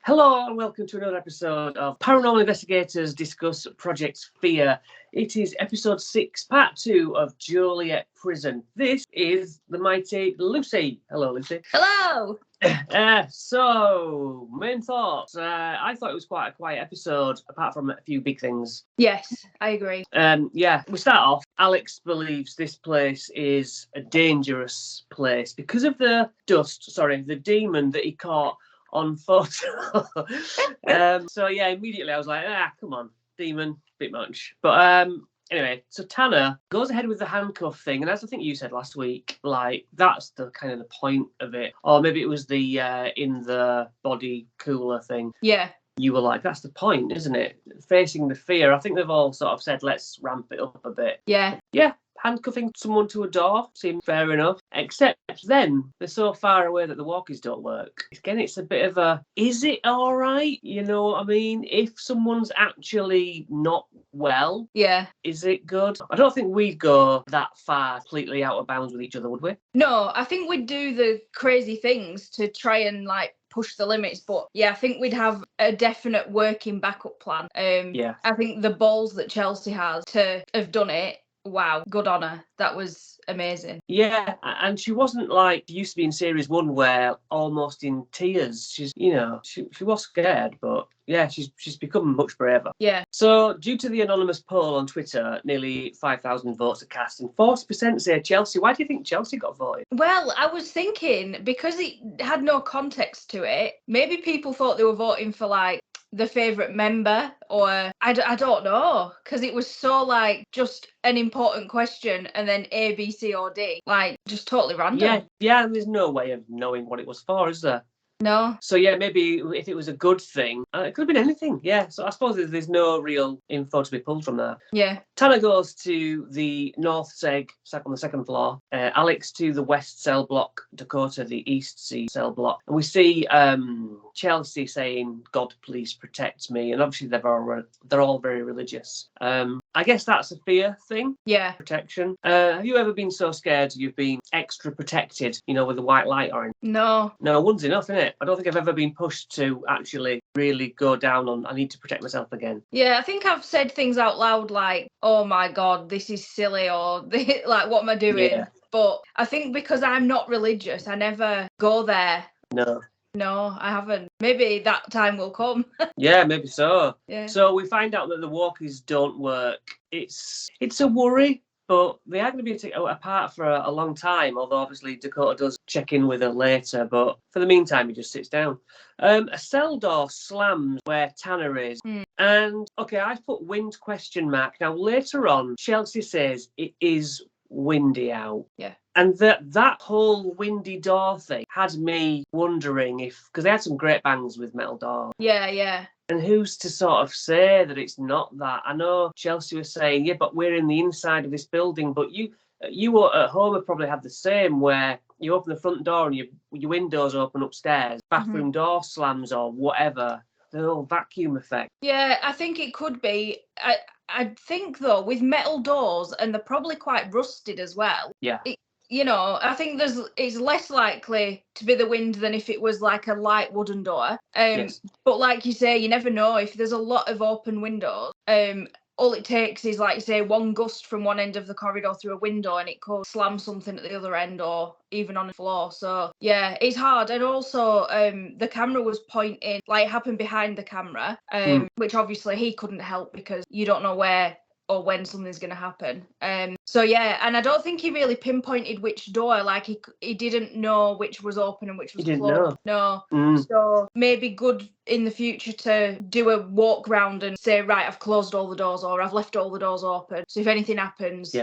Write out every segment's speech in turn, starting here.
Hello and welcome to another episode of Paranormal Investigators Discuss Project Fear. It is episode 6, part 2 of Joliet Prison. This is the mighty Lucy. Hello, Lucy. Hello! So, main thoughts. I thought it was quite a quiet episode, apart from a few big things. Yes, I agree. We start off. Alex believes this place is a dangerous place because of the demon that he caught on photo. Immediately I was like, come on, demon, bit much. But anyway, so Tanner goes ahead with the handcuff thing, and as I think you said last week, like that's the kind of the point of it. Or maybe it was the in the body cooler thing. Yeah. You were like, that's the point, isn't it? Facing the fear. I think they've all sort of said, let's ramp it up a bit. Yeah. Yeah. Handcuffing someone to a door seemed fair enough, except then they're so far away that the walkies don't work. Again, it's a bit of a, is it all right? You know what I mean? If someone's actually not well, yeah, is it good? I don't think we'd go that far completely out of bounds with each other, would we? No, I think we'd do the crazy things to try and push the limits, but yeah, I think we'd have a definite working backup plan. I think the balls that Chelsea has to have done it, wow, good on her. That was amazing. Yeah, and she wasn't like she used to be in series 1 where almost in tears. She's, she was scared, but yeah, she's become much braver. Yeah. So due to the anonymous poll on Twitter, nearly 5,000 votes are cast and 40% say Chelsea. Why do you think Chelsea got voted? Well, I was thinking because it had no context to it, maybe people thought they were voting for the favourite member, or I don't know, because it was so just an important question and then A, B, C or D, just totally random. Yeah, and there's no way of knowing what it was for, is there? No. So yeah, maybe if it was a good thing, it could have been anything. Yeah, so I suppose there's no real info to be pulled from that. Yeah. Tanner goes to the north seg, on the second floor. Alex to the west cell block. Dakota the east cell block. And we see Chelsea saying, "God, please protect me." And obviously they're all very religious. I guess that's a fear thing. Yeah. Protection. Have you ever been so scared you've been extra protected, with a white light on? No. No, one's enough, innit? I don't think I've ever been pushed to actually really go down on, I need to protect myself again. Yeah, I think I've said things out loud like, oh my God, this is silly, or what am I doing? Yeah. But I think because I'm not religious, I never go there. No, I haven't. Maybe that time will come. Yeah, maybe so. Yeah. So we find out that the walkies don't work. It's a worry, but they are going to be apart for a long time, although obviously Dakota does check in with her later, but for the meantime he just sits down. A cell door slams where Tanner is. And, okay, I've put wind ? Now, later on, Chelsea says it is windy out. Yeah. And that whole windy door thing had me wondering because they had some great bangs with metal doors. Yeah. And who's to sort of say that it's not that? I know Chelsea was saying, yeah, but we're in the inside of this building. But you at home have probably had the same, where you open the front door and your windows open upstairs, bathroom door slams or whatever. The whole vacuum effect. Yeah, I think it could be. I think, though, with metal doors, and they're probably quite rusted as well. Yeah. I think it's less likely to be the wind than if it was a light wooden door. Yes. But like you say, you never know if there's a lot of open windows. All it takes is, say, one gust from one end of the corridor through a window and it could slam something at the other end or even on the floor. So, yeah, it's hard. And also, the camera was pointing, it happened behind the camera, which obviously he couldn't help because you don't know where or when something's going to happen. So, yeah, and I don't think he really pinpointed which door. He didn't know which was open and which was closed. Know. No. So maybe good in the future to do a walk round and say, right, I've closed all the doors or I've left all the doors open. So if anything happens,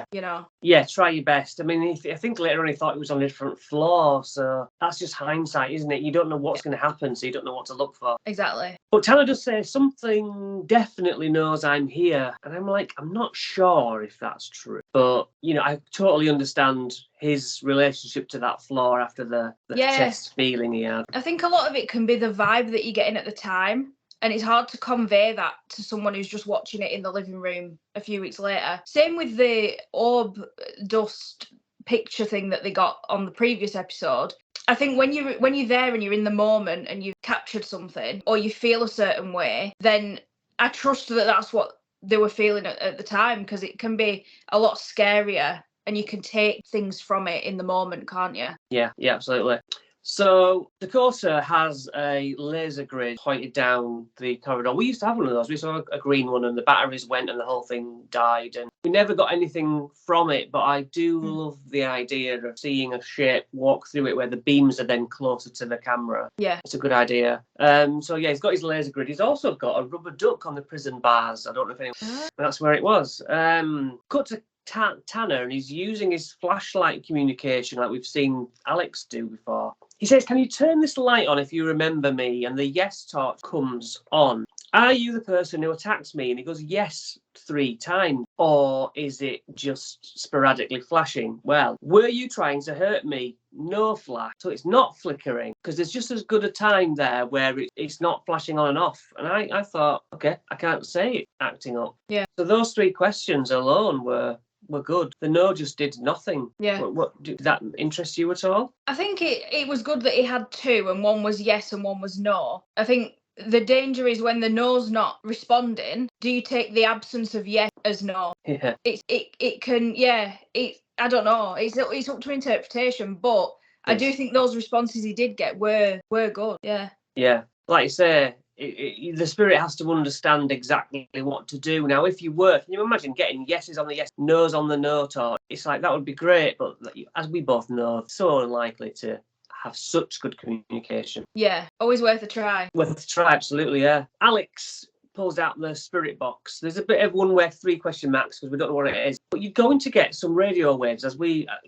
Yeah, try your best. I mean, I think later on he thought it was on a different floor. So that's just hindsight, isn't it? You don't know what's going to happen, so you don't know what to look for. Exactly. But Tanner does say something definitely knows I'm here. And I'm like, I'm not sure if that's true. But, I totally understand his relationship to that floor after the chest feeling he had. I think a lot of it can be the vibe that you're getting at the time. And it's hard to convey that to someone who's just watching it in the living room a few weeks later. Same with the orb dust picture thing that they got on the previous episode. I think when you're there and you're in the moment and you've captured something or you feel a certain way, then I trust that that's what they were feeling at the time, because it can be a lot scarier and you can take things from it in the moment, can't you? Yeah, absolutely. So Dakota has a laser grid pointed down the corridor. We used to have one of those. We saw a green one and the batteries went and the whole thing died. And we never got anything from it, but I do love the idea of seeing a shape walk through it where the beams are then closer to the camera. Yeah. It's a good idea. So yeah, he's got his laser grid. He's also got a rubber duck on the prison bars. I don't know if anyone... That's where it was. Cut to Tanner, and he's using his flashlight communication like we've seen Alex do before. He says, "Can you turn this light on if you remember me?" And the yes torch comes on. "Are you the person who attacked me?" And he goes, "Yes," 3 times. "Or is it just sporadically flashing?" "Well, were you trying to hurt me?" "No flash." So it's not flickering, because there's just as good a time there where it's not flashing on and off. And I thought, okay, I can't say it acting up. Yeah. So those 3 questions alone were good. The no just did nothing. Yeah. What did that interest you at all? I think it was good that he had 2 and one was yes and one was no. I think the danger is when the no's not responding, do you take the absence of yes as no? Yeah. It can, yeah, I don't know. It's up to interpretation, but I do think those responses he did get were good. Yeah. Yeah. Like you say, the spirit has to understand exactly what to do. Now, if you were, can you imagine getting yeses on the yes, no's on the no talk? It's like, that would be great, but as we both know, so unlikely to have such good communication. Yeah, always worth a try. Worth a try, absolutely, yeah. Alex pulls out the spirit box. There's a bit of one where 3 question marks because we don't know what it is. But you're going to get some radio waves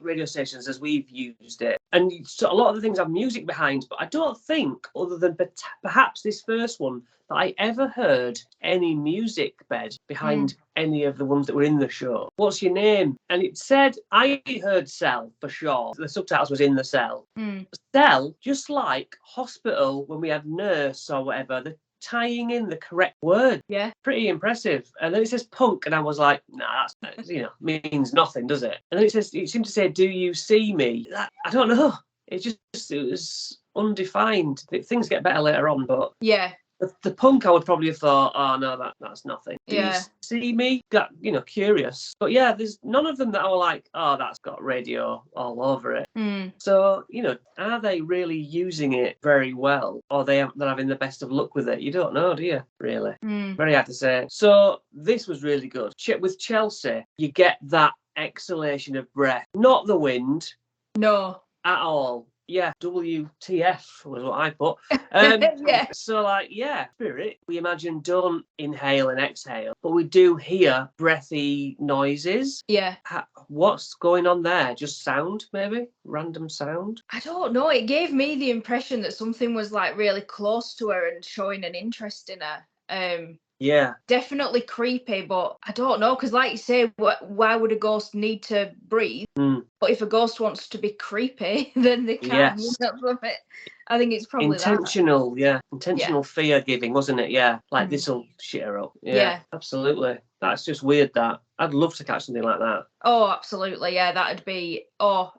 radio stations as we've used it. And so a lot of the things have music behind, but I don't think, other than perhaps this first one, that I ever heard any music bed behind any of the ones that were in the show. "What's your name?" And it said, I heard cell for sure. The subtitles was "in the cell." Cell, just like hospital when we had nurse or whatever, the tying in the correct word. Yeah. Pretty impressive. And then it says punk, and I was like, nah, that's means nothing, does it? And then it seemed to say, "Do you see me?" I don't know. It was undefined. Things get better later on, but yeah. The punk, I would probably have thought, oh no, that's nothing. "Do you see me?" Got curious. But yeah, there's none of them that I were like, oh, that's got radio all over it. So, are they really using it very well? Or they're having the best of luck with it? You don't know, do you? Really? Very hard to say. So this was really good. With Chelsea, you get that exhalation of breath. Not the wind. No. At all. Yeah, WTF was what I put. Yeah. So, spirit, we imagine, don't inhale and exhale, but we do hear breathy noises. Yeah. What's going on there? Just sound, maybe? Random sound? I don't know. It gave me the impression that something was like really close to her and showing an interest in her. Yeah. Definitely creepy, but I don't know, because like you say, why would a ghost need to breathe? But if a ghost wants to be creepy, then they can. Yes. I think it's probably intentional, intentional fear giving, wasn't it? Yeah, like this'll shit her up. Yeah, absolutely. That's just weird. That I'd love to catch something like that. Oh, absolutely. Yeah, that'd be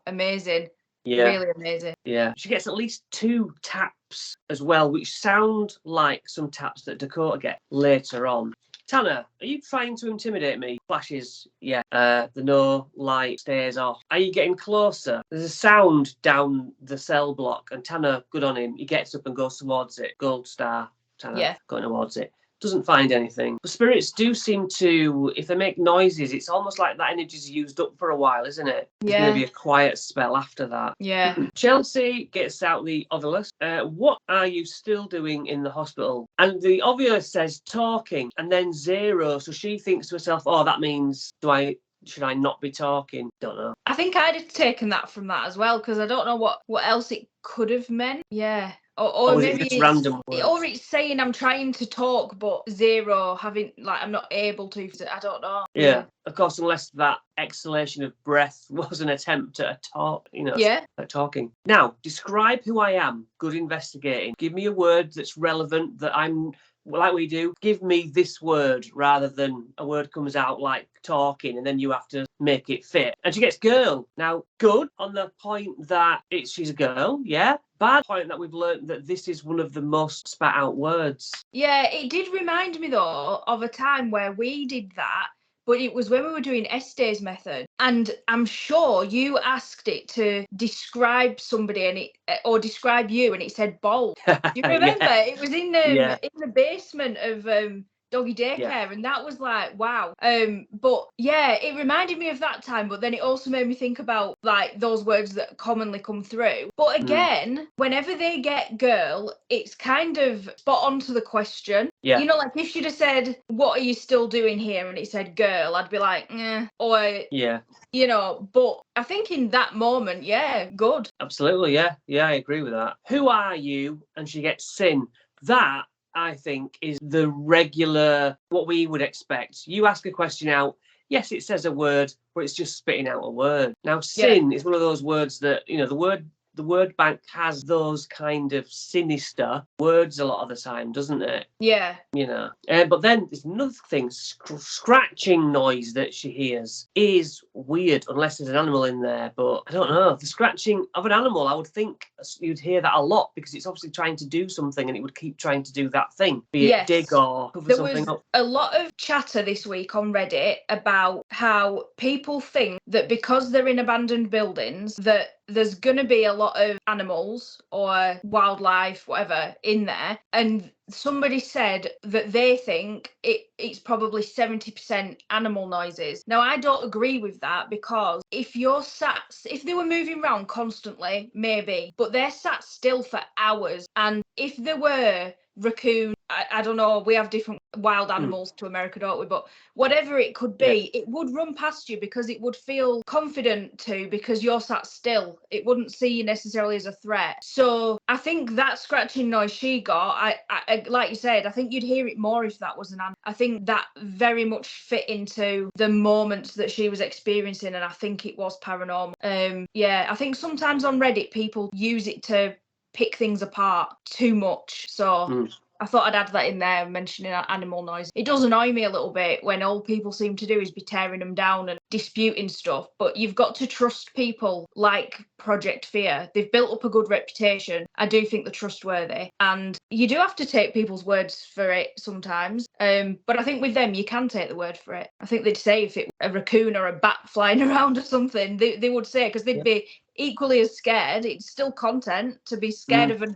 amazing. Yeah. Really amazing. Yeah. She gets at least 2 taps as well, which sound like some taps that Dakota get later on. "Tanner, are you trying to intimidate me?" Flashes, yeah. The no light stays off. "Are you getting closer?" There's a sound down the cell block, and Tanner, good on him, he gets up and goes towards it. Gold star, Tanner, going towards it. Doesn't find anything. The spirits do seem to, if they make noises, it's almost like that energy's used up for a while, isn't it? There's going to be a quiet spell after that. Yeah. Chelsea gets out the ovulus. "What are you still doing in the hospital?" And the ovulus says talking, and then 0. So she thinks to herself, oh, that means, should I not be talking? Don't know. I think I'd have taken that from that as well, because I don't know what else it could have meant. Yeah. Or maybe it's random words. Or it's saying I'm trying to talk, but 0 having, like, I'm not able to. I don't know. Yeah. of course, unless that exhalation of breath was an attempt at a talk, at talking. Now, describe who I am. Good investigating. Give me a word that's relevant, that I'm like we do. Give me this word rather than a word comes out like talking and then you have to make it fit. And she gets girl. Now, good on the point that she's a girl, yeah. Bad point that we've learned that this is one of the most spat out words. Yeah, it did remind me though of a time where we did that. But it was when we were doing Estes method, and I'm sure you asked it to describe somebody or describe you, and it said bold. Do you remember? Yeah. It was in the basement of doggy daycare, and that was like, wow. But yeah, it reminded me of that time, but then it also made me think about like those words that commonly come through. But again, whenever they get girl, it's kind of spot on to the question. Yeah. You know, like if she'd have said, what are you still doing here? And it said girl, I'd be like, or yeah. You know, but I think in that moment, yeah, good. Absolutely, yeah. Yeah, I agree with that. Who are you? And she gets sin. That, I think, is the regular, what we would expect. You ask a question out, yes, it says a word, but it's just spitting out a word. Now, sin is one of those words that, the word bank has those kind of sinister words a lot of the time, doesn't it? Yeah. But then there's another thing, scratching noise that she hears is weird, unless there's an animal in there. But I don't know, the scratching of an animal, I would think you'd hear that a lot because it's obviously trying to do something and it would keep trying to do that thing, be it dig or cover something up. There was a lot of chatter this week on Reddit about how people think that because they're in abandoned buildings that there's going to be a lot of animals or wildlife, whatever, in there. And somebody said that they think it's probably 70% animal noises. Now, I don't agree with that because if they were moving around constantly, maybe, but they're sat still for hours. And if there were raccoon, I don't know, we have different wild animals to America, don't we? But whatever it could be, it would run past you because it would feel confident to, because you're sat still. It wouldn't see you necessarily as a threat. So I think that scratching noise she got, I like you said, I think you'd hear it more if that was an animal. I think that very much fit into the moments that she was experiencing, and I think it was paranormal. I think sometimes on Reddit people use it to pick things apart too much. So I thought I'd add that in there, mentioning animal noise. It does annoy me a little bit when all people seem to do is be tearing them down and disputing stuff. But you've got to trust people like Project Fear. They've built up a good reputation. I do think they're trustworthy. And you do have to take people's words for it sometimes. But I think with them, you can take the word for it. I think they'd say if it were a raccoon or a bat flying around or something, they would say, because they'd be equally as scared. It's still content to be scared of a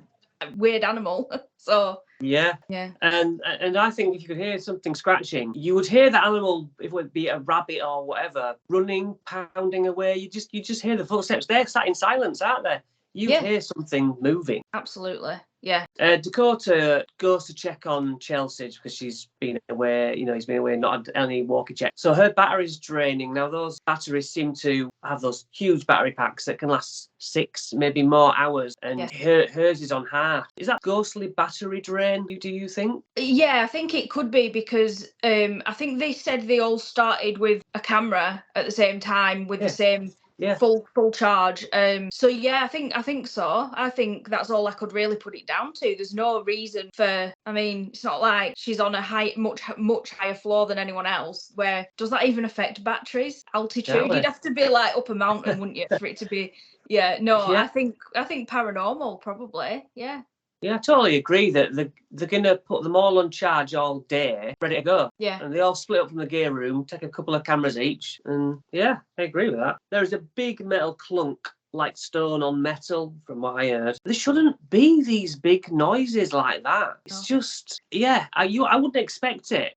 weird animal. So yeah. And I think if you could hear something scratching, you would hear that animal, if it would be a rabbit or whatever, running, pounding away. You just hear the footsteps. They're sat in silence, aren't they? You hear something moving. Absolutely. Yeah. Dakota goes to check on Chelsea because she's been away, he's been away, not had any walkie check. So her battery's draining. Now, those batteries seem to have those huge battery packs that can last 6, maybe more hours. And hers is on half. Is that ghostly battery drain, do you think? Yeah, I think it could be because I think they said they all started with a camera at the same time with the same full charge. So yeah, I think so. I think that's all I could really put it down to. There's no reason for, it's not like she's on a much higher floor than anyone else. Where does that even affect batteries? Altitude? You'd have to be like up a mountain, wouldn't you, for it to be? I think paranormal probably. Yeah, I totally agree that they're going to put them all on charge all day, ready to go. Yeah. And they all split up from the gear room, take a couple of cameras each. And I agree with that. There's a big metal clunk, like stone on metal, from what I heard. There shouldn't be these big noises like that. It's just, I wouldn't expect it,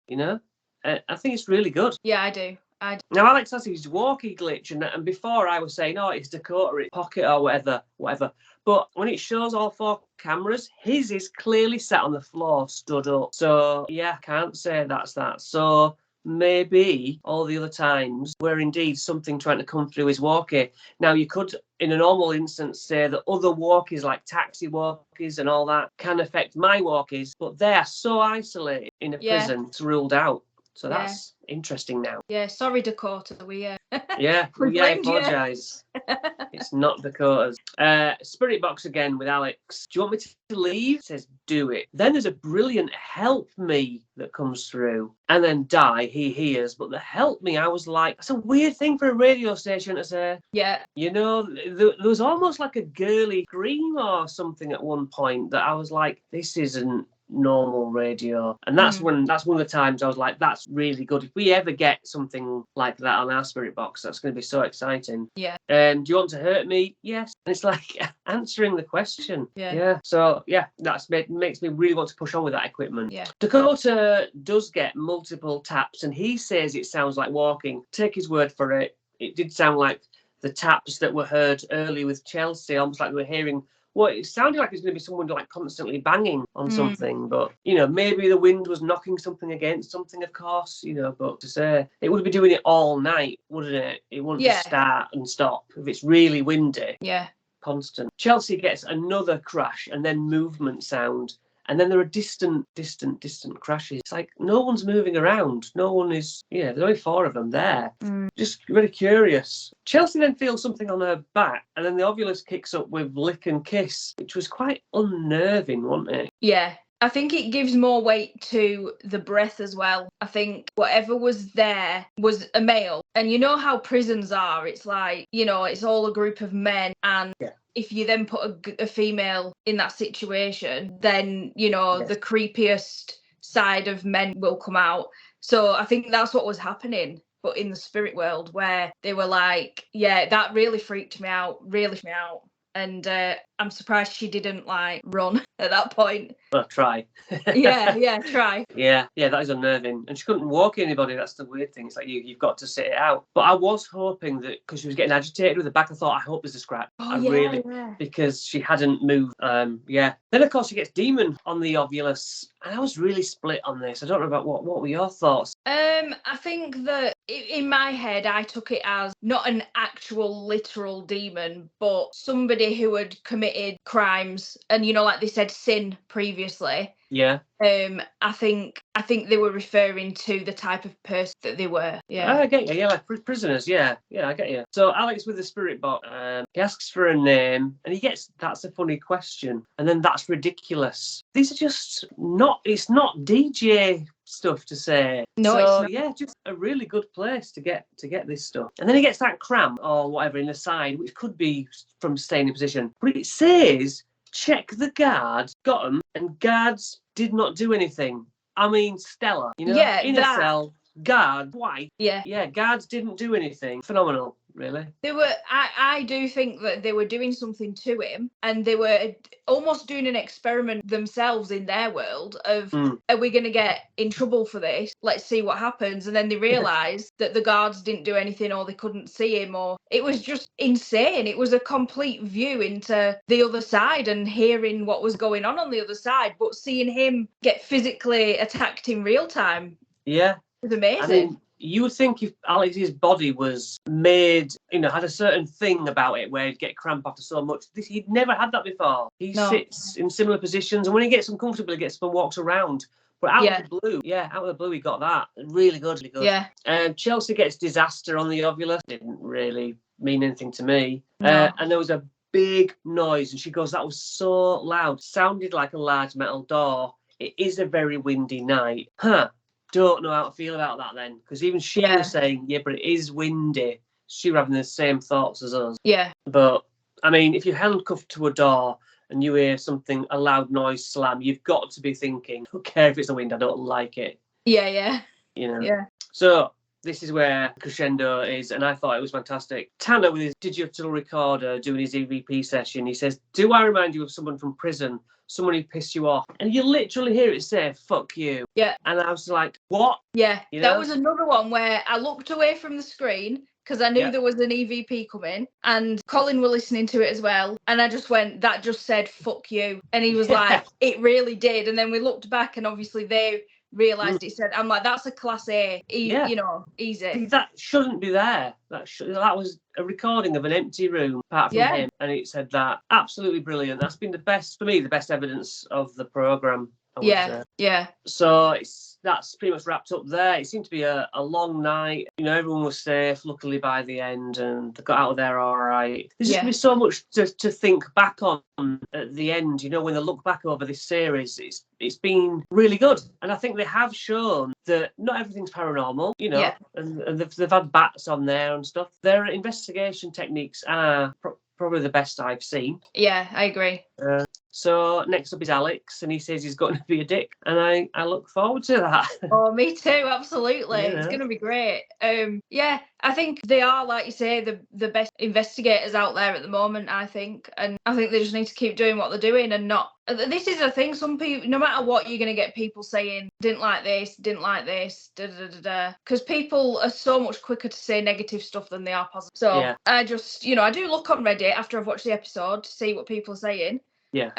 I think it's really good. Yeah, I do. Now, Alex has his walkie glitch, and before I was saying, it's Dakota, it's pocket or whatever. But when it shows all 4 cameras, his is clearly set on the floor, stood up. So, I can't say that's that. So maybe all the other times were indeed something trying to come through his walkie. Now, you could, in a normal instance, say that other walkies, like taxi walkies and all that, can affect my walkies, but they are so isolated in a prison, it's ruled out. So that's interesting now. Yeah, sorry, Dakota. We Yeah, we I blamed you. apologise. It's not Dakota's. Spirit box again with Alex. Do you want me to leave? It says, do it. Then there's a brilliant help me that comes through. And then die, he hears. But the help me, I was like, it's a weird thing for a radio station to say. Yeah. You know, there was almost like a girly scream or something at one point that I was like, this isn't normal radio. And that's one of the times I was like, that's really good. If we ever get something like that on our spirit box, that's going to be so exciting. Yeah. Do you want to hurt me? Yes. And it's like answering the question. Yeah. So that's makes me really want to push on with that equipment. Yeah. Dakota does get multiple taps, and he says it sounds like walking. Take his word for it. It did sound like the taps that were heard early with Chelsea, almost like we were hearing. Well, it sounded like it was going to be someone like constantly banging on something, but maybe the wind was knocking something against something, of course, but to say it would be doing it all night, wouldn't it? It wouldn't just start and stop if it's really windy. Yeah. Constant. Chelsea gets another crash and then movement sound. And then there are distant crashes. It's like no one's moving around. No one is, there's only 4 of them there. Just very curious. Chelsea then feels something on her back, and then the ovulus kicks up with lick and kiss, which was quite unnerving, wasn't it? Yeah. I think it gives more weight to the breath as well. I think whatever was there was a male. And you know how prisons are. It's like, it's all a group of men. And if you then put a female in that situation, then, the creepiest side of men will come out. So I think that's what was happening. But in the spirit world, where they were like, that really freaked me out. And I'm surprised she didn't run at that point. Well, try. Try. Yeah, that is unnerving. And she couldn't walk anybody. That's the weird thing. It's like you've got to sit it out. But I was hoping that because she was getting agitated with the back, I thought, I hope there's a scratch. Because she hadn't moved. Then of course she gets demon on the ovulus. And I was really split on this. I don't know about what were your thoughts? I think that in my head, I took it as not an actual literal demon, but somebody who had committed crimes and, like they said, sin previously. Yeah. I think they were referring to the type of person that they were. Yeah. I get you. Yeah, like prisoners. Yeah, I get you. So Alex with the spirit box, he asks for a name, and he gets, that's a funny question, and then that's ridiculous. These are just not. It's not DJ stuff to say. No, so, it's not. Yeah, just a really good place to get this stuff. And then he gets that cramp or whatever in the side, which could be from staying in position, but it says, check the guard, got them, and guards did not do anything. I mean, Stella, in a cell, guard, white. Yeah, guards didn't do anything. Phenomenal, really. They were. I do think that they were doing something to him, and they were almost doing an experiment themselves in their world of, are we going to get in trouble for this? Let's see what happens. And then they realised that the guards didn't do anything, or they couldn't see him, or it was just insane. It was a complete view into the other side and hearing what was going on the other side, but seeing him get physically attacked in real time. Yeah. It was amazing. I mean, you would think if Alex's body was made, had a certain thing about it where he'd get cramp after so much. He'd never had that before. He sits in similar positions, and when he gets uncomfortable, he gets up and walks around. But out of the blue, he got that. Really good. Yeah. Chelsea gets disaster on the ovulus. Didn't really mean anything to me. No. And there was a big noise, and she goes, that was so loud. Sounded like a large metal door. It is a very windy night. Don't know how to feel about that then, because even she was saying, but it is windy. She was having the same thoughts as us. Yeah. But, I mean, if you're handcuffed to a door and you hear a loud noise slam, you've got to be thinking, I don't care if it's the wind, I don't like it. Yeah. Yeah. So, this is where crescendo is, and I thought it was fantastic. Tanner, with his digital recorder, doing his EVP session, he says, do I remind you of someone from prison? Someone who pissed you off? And you literally hear it say, fuck you. Yeah. And I was like, what? Yeah. That was another one where I looked away from the screen because I knew there was an EVP coming, and Colin were listening to it as well. And I just went, that just said, fuck you. And he was like, it really did. And then we looked back, and obviously they realised it said, I'm like, that's a class A, easy. That shouldn't be there. That was a recording of an empty room, apart from him, and it said that. Absolutely brilliant. That's been the best evidence of the programme. Yeah. So it's that's pretty much wrapped up there. It seemed to be a long night. You know, everyone was safe, luckily, by the end, and they got out of there all right. There's just going to be so much to think back on at the end. You know, when they look back over this series, it's been really good. And I think they have shown that not everything's paranormal, you know, and they've had bats on there and stuff. Their investigation techniques are probably the best I've seen. Yeah, I agree. So next up is Alex, and he says he's going to be a dick, and I look forward to that. Oh, me too, absolutely. It's going to be great. Yeah, I think they are, like you say, the best investigators out there at the moment, I think. And I think they just need to keep doing what they're doing and not... This is the thing, some people, no matter what, you're going to get people saying, didn't like this, da-da-da-da. Because people are so much quicker to say negative stuff than they are positive. So I just, you know, I do look on Reddit after I've watched the episode to see what people are saying. Yeah.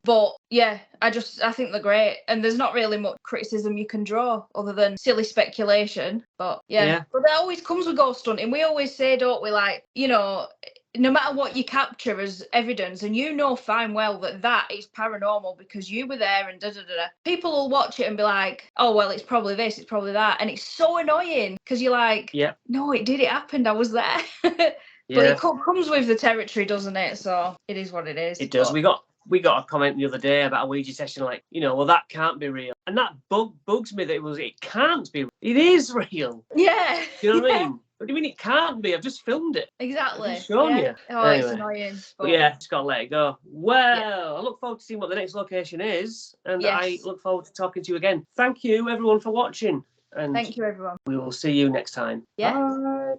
But yeah, I think they're great, and there's not really much criticism you can draw other than silly speculation. But yeah. But that always comes with ghost hunting. We always say, don't we, like, you know, no matter what you capture as evidence, and you know fine well that is paranormal because you were there and da-da-da-da, people will watch it and be like, oh, well, it's probably this, it's probably that. And it's so annoying because you're like, no, it happened, I was there. But it comes with the territory, doesn't it? So it is what it is. It does. We got a comment the other day about a Ouija session, like, you know, well, that can't be real. And that bugs me that it can't be. It is real. Yeah. You know what I mean? What do you mean it can't be? I've just filmed it. Exactly. I've just shown you. Oh, anyway. It's annoying. But yeah, just got to let it go. Well, I look forward to seeing what the next location is. And I look forward to talking to you again. Thank you, everyone, for watching. And thank you, everyone. We will see you next time. Yeah. Bye.